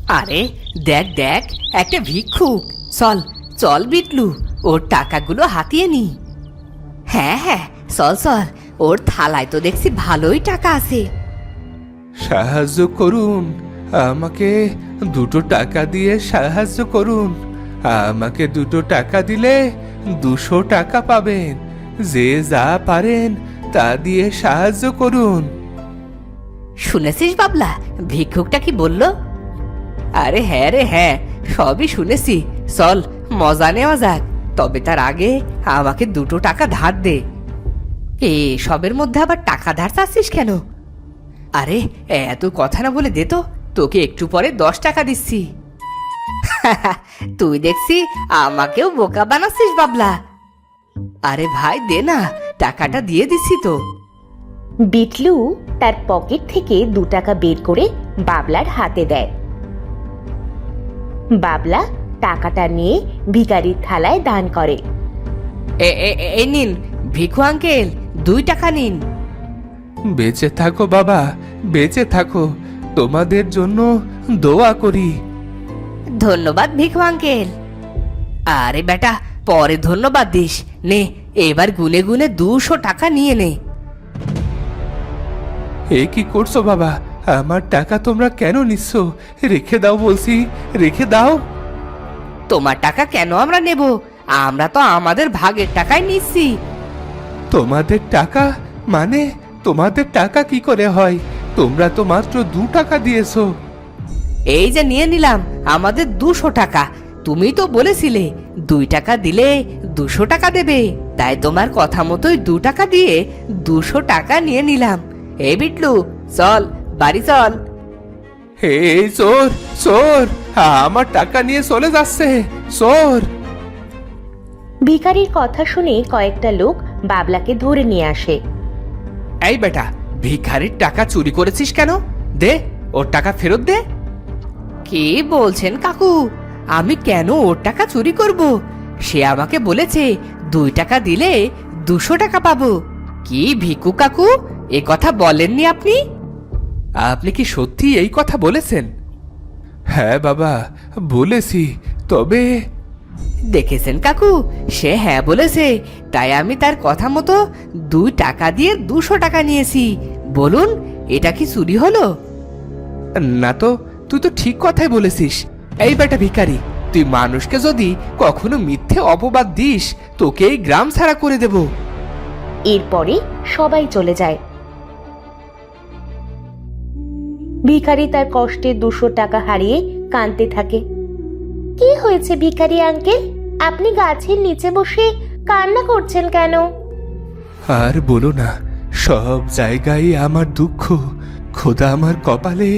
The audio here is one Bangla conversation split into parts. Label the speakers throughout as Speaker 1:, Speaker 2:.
Speaker 1: আরে দেখ দেখ, একটা ভিক্ষুক। চল চল বিটলু, ওর টাকাগুলো হাতিয়ে নি। হ্যাঁ হ্যাঁ, চল চল, ওর থালায় তো দেখছি ভালোই টাকা আছে।
Speaker 2: সাহায্য করুন, আমাকে 2 টাকা দিয়ে সাহায্য করুন। আমাকে 2 টাকা দিলে 200 টাকা পাবেন। যে যা পারেন তা দিয়ে সাহায্য করুন।
Speaker 1: শুনেছিস বাবলা, ভিক্ষুকটা কি বললো? আরে হ্যাঁ রে হ্যাঁ, সবই শুনেছি। চল মজা নেওয়া যাক, তবে তার আগে আমাকে 2 টাকা ধার দে। সবের মধ্যে আবার টাকা ধার চাচ্ছিস কেন? আরে এত কথা না বলে দে তো, তোকে একটু পরে 10 টাকা দিচ্ছি। তুই দেখছি আমাকেও বোকা বানাচ্ছিস বাবলা। আরে ভাই দে না, টাকাটা দিয়ে দিচ্ছি তো।
Speaker 3: বিটলু তার পকেট থেকে 2 টাকা বের করে বাবলার হাতে দেয়। বাবলা টাকাটা নিয়ে ভিখারির থালায় দান করে।
Speaker 1: এই নিন ভিখু আঙ্কেল, 2 টাকা নিন।
Speaker 2: বেঁচে থাকো বাবা, বেঁচে থাকো। তোমাদের জন্য দোয়া করি।
Speaker 1: ধন্যবাদ ভিখু আঙ্কেল। আরে বেটা, পরে ধন্যবাদ দিস। নে এবার গুনে গুনে 200 টাকা নিয়ে নে।
Speaker 2: এ কি করছো বাবা? আমার টাকা তোমরা কেন নিচ্ছ? রেখে দাও বলছি, রেখে দাও।
Speaker 1: তোমার টাকা কেন আমরা নেব? আমরা তো আমাদের ভাগের টাকাই নিচ্ছি।
Speaker 2: তোমাদের টাকা মানে? তোমাদের টাকা কি করে হয়? তোমরা তো মাত্র 2 টাকা দিয়েছো।
Speaker 1: এই যে নিয়ে নিলাম আমাদের 200 টাকা। তুমি তো বলেছিলে 2 টাকা দিলে 200 টাকা দেবে, তাই তোমার কথা মতোই 2 টাকা দিয়ে 200 টাকা নিয়ে নিলাম। এই বিটলু, চল বাড়ি চল।
Speaker 2: এই চোর, চোর আমার টাকা নিয়ে চলে যাচ্ছে, চোর।
Speaker 3: ভিখারির কথা শুনে কয়েকটা লোক বাবলাকে ধরে নিয়ে আসে।
Speaker 1: এই বেটা, ভিখারির টাকা চুরি করেছিস কেন? দে ওর টাকা ফেরত দে। কি বলছেন কাকু? আমি কেন ওর টাকা চুরি করব? সে আমাকে বলেছে 2 টাকা দিলে 200 টাকা পাবো। কি ভিকু কাকু, এ কথা বলেননি আপনি? আপনি কি সত্যি এই কথা বলেছেন?
Speaker 2: হ্যাঁ বাবা, বলেছি। তবে
Speaker 1: দেখেছেন কাকু, সে হ্যাঁ বলেছে, তাই আমি তার কথা মতো 2 টাকা দিয়ে 200 টাকা নিয়েছি। বলুন, এটা কি চুরি হলো? না তো, তুই তো ঠিক কথাই বলেছিস। এই বেটা ভিখারি, তুই মানুষকে যদি কখনো মিথ্যে অপবাদ দিস, তোকে এই গ্রাম ছাড়া করে দেব।
Speaker 3: এরপরে সবাই চলে যায়। ভিখারি তার কষ্টে 200 টাকা হারিয়ে কাঁদতে থাকে। কি হয়েছে ভিখারি আঙ্কেল? আপনি গাছের নিচে বসে কান্না করছেন কেন?
Speaker 2: আর বলো না, সব জায়গায় আমার দুঃখ। খোদা আমার কপালে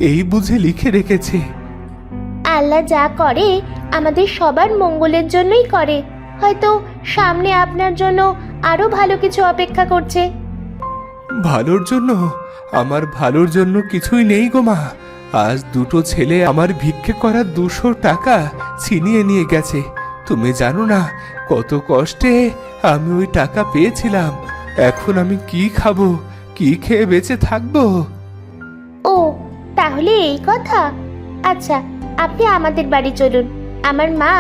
Speaker 2: এই বুঝে লিখে রেখেছে।
Speaker 3: আল্লাহ যা করে আমাদের সবার মঙ্গলের জন্যই করে। হয়তো সামনে আপনার জন্য আরো ভালো কিছু অপেক্ষা করছে।
Speaker 2: ভালোর জন্য? আমার ভালোর জন্য কিছুই নেই গো মা। আজ 2টো ছেলে আমার ভিক্ষে করা 200 টাকা ছিনিয়ে নিয়ে গেছে। তুমি জানো না কত কষ্টে আমি ওই টাকা পেয়েছিলাম। এখন আমি কি খাবো, কি খেয়ে বেঁচে থাকবো?
Speaker 3: ও, তাহলে এই কথা। আচ্ছা, আপনি আমাদের বাড়ি চলুন। আমার মা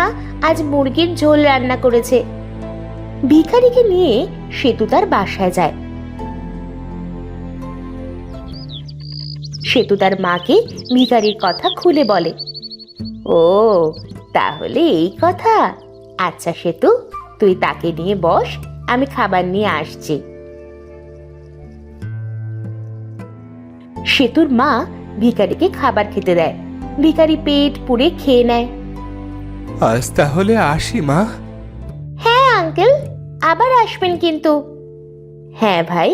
Speaker 3: আজ মুরগির ঝোল রান্না করেছে। ভিখারিকে নিয়ে সেতু তার বাসায় যায়। সেতু তার মাকে ভিখারির কথা খুলে বলে। ও, তাহলে এই কথা। আচ্ছা সেতু, তুই তাকে নিয়ে বস, আমি খাবার নিয়ে আসছি। সেতুর মা ভিখারিকে খাবার খেতে দেয়। ভিখারি পেট পুড়ে খেয়ে নেয়।
Speaker 2: আজ তাহলে আসি মা।
Speaker 3: হ্যাঁ আঙ্কেল, আবার আসবেন কিন্তু। হ্যাঁ ভাই,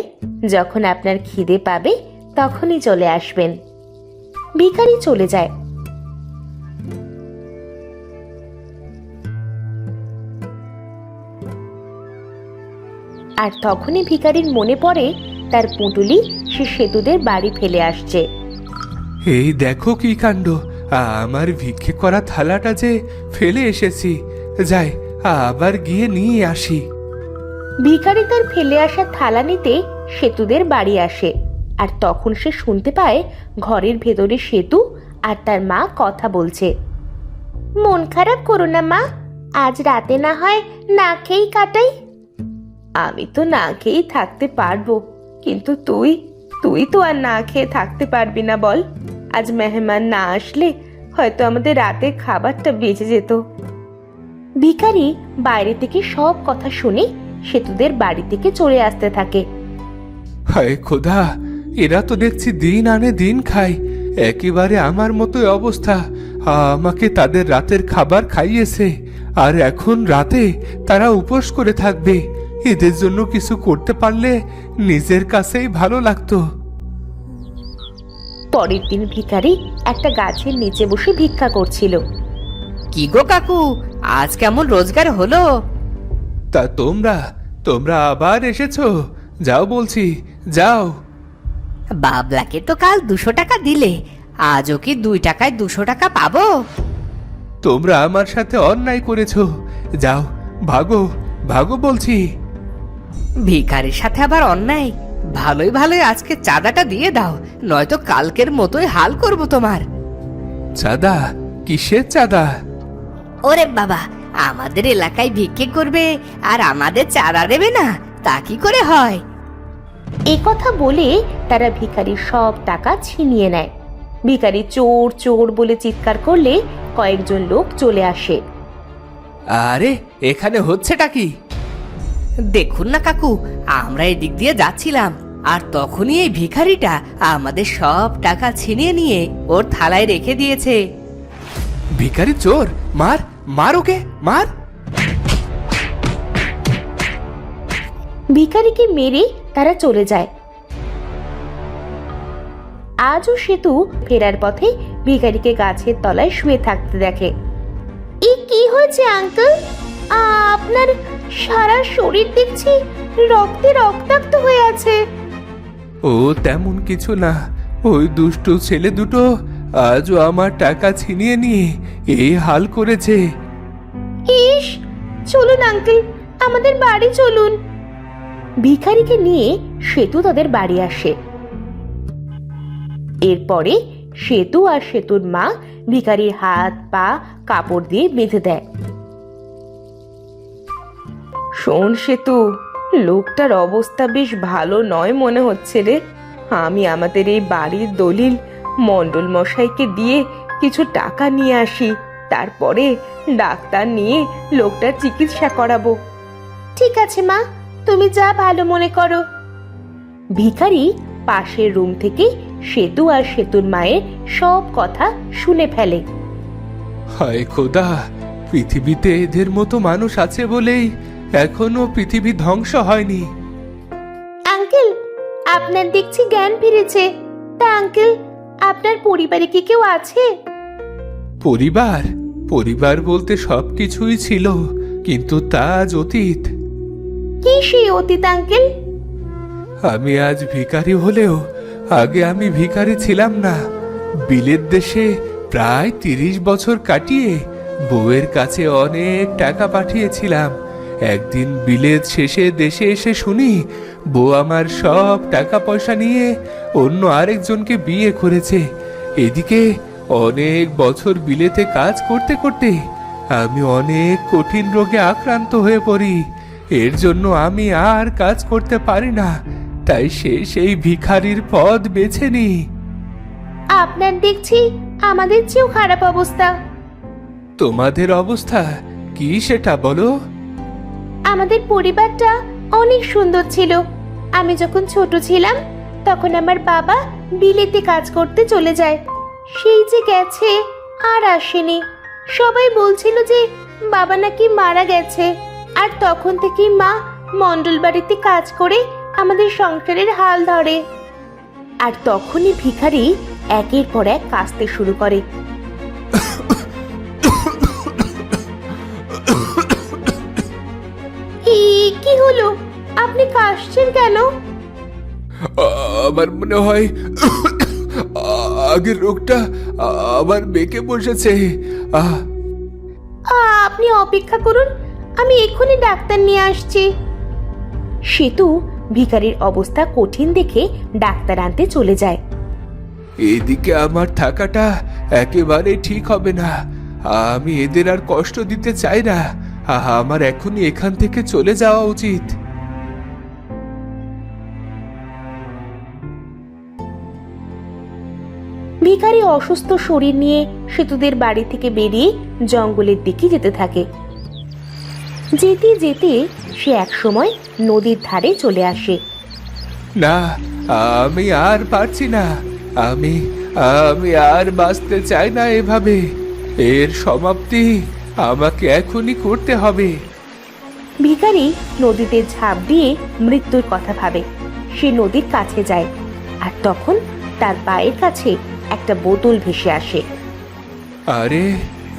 Speaker 3: যখন আপনার খিদে পাবে তখনই চলে আসবেন। ভিখারি চলে যায়। আর তখনই ভিখারির মনে পড়ে তার পুঁটুলি সে সেতুদের বাড়ি ফেলে আসছে।
Speaker 2: এই দেখো কি কাণ্ড, আমার ভিক্ষে করা থালাটা যে ফেলে এসেছি। যাই, আবার গিয়ে নিয়ে আসি।
Speaker 3: ভিখারি তার ফেলে আসা থালা নিতে সেতুদের বাড়ি আসে। আর তখন সে শুনতে পায় ঘরের ভেতরে সেতু আর তার মা কথা বলছে। মন খারাপ করো না মা, আজ রাতে না হয় না খেয়েই কাটাই। আমি তো না খেয়েই থাকতে পারবো, কিন্তু তুই তুই তো আর না খেয়ে থাকতে পারবি না বল। আজ মেহমান না আসলে হয়তো আমাদের রাতের খাবারটা বেঁচে যেত। ভিখারি বাইরে থেকে সব কথা শুনে সেতুদের বাড়ি থেকে চলে আসতে থাকে।
Speaker 2: হায় খোদা, এরা তো দেখছি দিন আনে দিন খায়, একেবারে আমার মতোই অবস্থা। আমাকে তাদের রাতের খাবার খাইয়েছে, আর এখন রাতে তারা উপোস করে থাকবে। এদের জন্য কিছু করতে পারলে নিজের কাছেই ভালো লাগতো।
Speaker 3: পরের দিন ভিখারি একটা গাছের নিচে বসে ভিক্ষা করছিল।
Speaker 1: কি গো কাকু, আজ কেমন রোজগার হলো?
Speaker 2: তা তোমরা তোমরা আবার এসেছো? যাও বলছি, যাও।
Speaker 1: বাবলাকে তো কাল 200 টাকা দিলে, আজও কি 2 টাকায় 200 টাকা পাবো?
Speaker 2: তোমরা আমার সাথে অন্যায় করেছো, যাও, ভাগো ভাগো বলছি।
Speaker 1: ভিখারির সাথে আবার অন্যায়? ভালোই ভালোই আজকে চাঁদাটা দিয়ে দাও, নয়তো কালকের মতোই হাল করব তোমার।
Speaker 2: চাঁদা? কিসের চাঁদা?
Speaker 1: ওরে বাবা, আমাদের এলাকায় ভিক্ষে করবে আর আমাদের চাঁদা দেবে না, তা কি করে হয়?
Speaker 3: এই কথা বলে তারা ভিখারির সব টাকা ছিনিয়ে নেয়। ভিখারি চোর চোর বলে চিৎকার করলে কয়েকজন লোক চলে আসে।
Speaker 2: আরে এখানে হচ্ছেটা কি?
Speaker 1: দেখুন না কাকু, আমরা এদিক দিয়ে যাচ্ছিলাম, আর তখনই এই ভিখারিটা আমাদের সব টাকা ছিনিয়ে নিয়ে ওর থালায় রেখে দিয়েছে।
Speaker 2: ভিখারি চোর, মার মার ওকে, মার।
Speaker 3: ভিখারিকে মেরে তারা চলে যায়। আজও সেতু ফেরার পথে ভিখারিকে গাছের তলায় শুয়ে থাকতে দেখে। এ কি হয়েছে আঙ্কেল? আপনার সারা শরীর দেখছি রক্তে রক্তাক্ত হয়ে আছে।
Speaker 2: ও তেমন কিছু না, ওই দুষ্টু ছেলে দুটো আজও আমার টাকা ছিনিয়ে নিয়ে এই হাল করেছে।
Speaker 3: ইস, চলুন আঙ্কেল, আমাদের বাড়ি চলুন। ভিখারিকে নিয়ে সেতু তাদের বাড়ি আসে। এরপরে সেতু আর সেতুর মা ভিখারির হাত পা কাপড় দিয়ে বেঁধে দেয়। শোন সেতু, লোকটার অবস্থা বেশ ভালো নয় মনে হচ্ছে রে। আমি আমাদের এই বাড়ির দলিল মণ্ডল মশাইকে দিয়ে কিছু টাকা নিয়ে আসি, তারপরে ডাক্তার নিয়ে লোকটার চিকিৎসা করাবো। ঠিক আছে মা, তুমি যা ভালো মনে করো। ভিখারি পাশের রুম থেকে সেতু আর সেতুর মায়ের সব কথা শুনে ফেলে।
Speaker 2: হায় খোদা, পৃথিবীতে এদের মতো মানুষ আছে বলেই এখনো পৃথিবী ধ্বংস হয়নি।
Speaker 3: আঙ্কেল, আপনার দেখছি জ্ঞান ফিরেছে। তা আঙ্কেল, আপনার পরিবারে কি কেউ আছে?
Speaker 2: পরিবার? পরিবার বলতে সবকিছুই ছিল, কিন্তু তা আজ অতীত।
Speaker 3: কি সেই অতীত আঙ্কেল?
Speaker 2: আমি আজ ভিখারি হলেও আগে আমি ভিখারি ছিলাম না। বিলেত দেশে প্রায় 30 বছর কাটিয়ে বউয়ের কাছে অনেক টাকা পাঠিয়েছিলাম। একদিন বিলেত শেষে দেশে এসে শুনি বউ আমার সব টাকা পয়সা নিয়ে অন্য আরেকজনকে বিয়ে করেছে। এদিকে অনেক বছর বিলেতে কাজ করতে করতে আমি অনেক কঠিন রোগে আক্রান্ত হয়ে পড়ি। এর জন্য আমি আর কাজ করতে পারি না, তাই সেই ভিখারির পদ বেছে নি।
Speaker 3: আপনার দেখছি আমাদের চেয়েও খারাপ অবস্থা।
Speaker 2: তোমাদের অবস্থা কি সেটা বলো?
Speaker 3: আমাদের পরিবারটা অনেক সুন্দর ছিল। আমি যখন ছোট ছিলাম তখন আমার বাবা বিলেতে কাজ করতে চলে যায়। সেই যে গেছে আর আসেনি। সবাই বলছিল যে বাবা নাকি মারা গেছে, আর তখন থেকেই মা মণ্ডল বাড়িতে কাজ করে আমাদের সংসারের হাল ধরে। আর তখনই ভিখারি একের পর এক কাঁদতে শুরু করে। কি হলো? আপনি কাশছেন কেন?
Speaker 2: আমার মনে হয় আগের রোগটা আবার বেঁকে বসেছে।
Speaker 3: আপনি অপেক্ষা করুন, আমি এক্ষুনি ডাক্তার নিয়ে আসছি। সেতু ভিখারির অবস্থা কঠিন দেখে ডাক্তার আনতে চলে যায়।
Speaker 2: এদিকে আমার থাকাটা একেবারে ঠিক হবে না। আমি এদের আর কষ্ট দিতে চাই না। আমার এখনই এখান থেকে চলে যাওয়া উচিত।
Speaker 3: ভিখারি অসুস্থ শরীর নিয়ে সেতুদের বাড়ি থেকে বেরিয়ে জঙ্গলের দিকে যেতে থাকে। যেতে যেতে সে একসময় নদীর ধারে চলে আসে।
Speaker 2: না, আমি আর পারছি না। আমি আমি আর বাঁচতে চাই না এভাবে। এর সমাপ্তি আমাকে এখনই করতে হবে।
Speaker 3: ভিখারি নদীতে ঝাঁপ দিয়ে মৃত্যুর কথা ভাবে। সে নদীর কাছে যায়, আর তখন তার পায়ের কাছে একটা বোতল ভেসে আসে।
Speaker 2: আরে,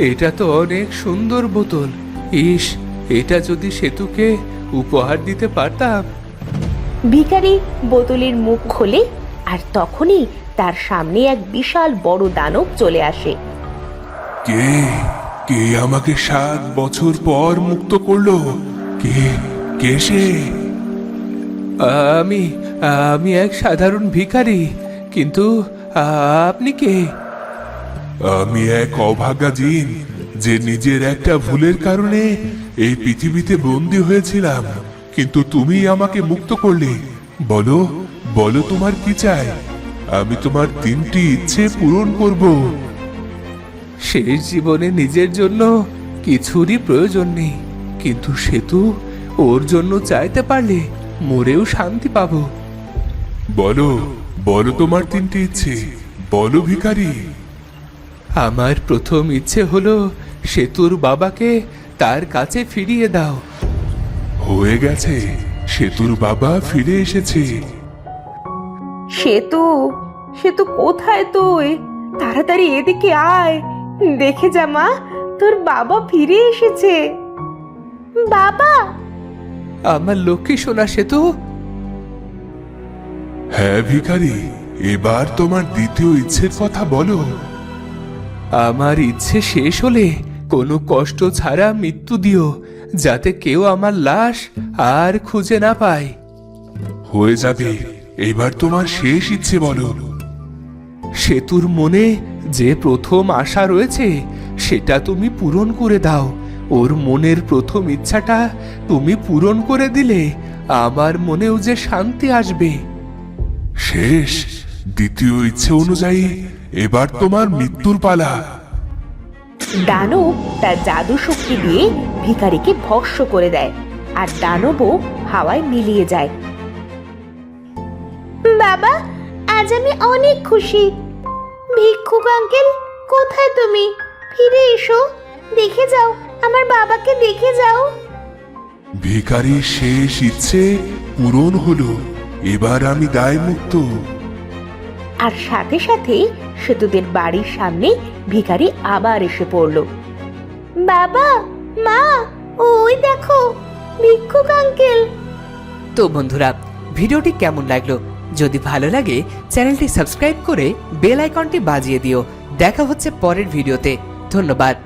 Speaker 2: এটা তো অনেক সুন্দর বোতল। ইস, এটা যদি সেতুকে উপহার দিতে পারতাম।
Speaker 3: ভিখারি বোতলের মুখ খোলে, আর তখনই তার সামনে এক বিশাল বড় দানব চলে আসে।
Speaker 2: কে কে আমাকে 7 বছর পর মুক্ত করলো? কে কে সে? আমি আমি এক সাধারণ ভিখারি, কিন্তু আপনি কে? আমি এক অভাগা জিন, যে নিজের একটা ভুলের কারণে এই পৃথিবীতে বন্দী হয়েছিলাম। কিন্তু তুমি আমাকে মুক্ত করলে। বলো বলো, তোমার কি চাই? আমি তোমার 3টি ইচ্ছে পূরণ করব। শেষ জীবনে নিজের জন্য কিছুরই প্রয়োজন নেই, কিন্তু সেতু ওর জন্য চাইতে পারলে মরেও শান্তি পাবো। বলো বলো, তোমার 3টি ইচ্ছে বলো ভিখারি। আমার প্রথম ইচ্ছে হলো সেতুর বাবাকে তার কাছে ফিরিয়ে দাও। হয়ে গেছে, সেতুর বাবা ফিরে এসেছে।
Speaker 3: সেতু, সেতু কোথায় তুই? তাড়াতাড়ি এদিকে আয়, দেখে যা মা, তোর বাবা ফিরে এসেছে। বাবা!
Speaker 2: আমার লক্ষ্মী সোনা সেতু। হ্যাঁ ভিখারি, এবার তোমার দ্বিতীয় ইচ্ছের কথা বলো। আমার ইচ্ছে শেষ হলে কোনো কষ্ট ছাড়া মৃত্যু দিও, যাতে কেউ আমার লাশ আর খুঁজে না পায়। হয়ে যাবে, এবার তোমার শেষ ইচ্ছে বলো। সেতুর মনে যে প্রথম আশা রয়েছে সেটা তুমি পূরণ করে দাও। ওর মনের প্রথম ইচ্ছাটা তুমি পূরণ করে দিলে আমার মনেও যে শান্তি আসবে। শেষ, দ্বিতীয় ইচ্ছে অনুযায়ী এবার তোমার মৃত্যুর পালা।
Speaker 3: দানব তার জাদু শক্তি দিয়ে ভিখারিকে ভস্ম করে দেয়, আর দানবও হাওয়ায় মিলিয়ে যায়। বাবা, আজ আমি অনেক খুশি। ভিক্ষুক আঙ্কেল, কোথায় তুমি? ফিরে এসো, দেখে যাও, আমার বাবাকে দেখে যাও।
Speaker 2: ভিখারির শেষ ইচ্ছে পূরণ হলো, এবার আমি দায় মুক্ত।
Speaker 3: আর সাথে সাথেই সেতুদের বাড়ির সামনে ভিখারি আবার এসে পড়ল। বাবা, মা, ওই দেখো ভিক্ষুক আঙ্কেল।
Speaker 1: তো বন্ধুরা, ভিডিওটি কেমন লাগলো? যদি ভালো লাগে চ্যানেলটি সাবস্ক্রাইব করে বেল আইকনটি বাজিয়ে দিও। দেখা হচ্ছে পরের ভিডিওতে। ধন্যবাদ।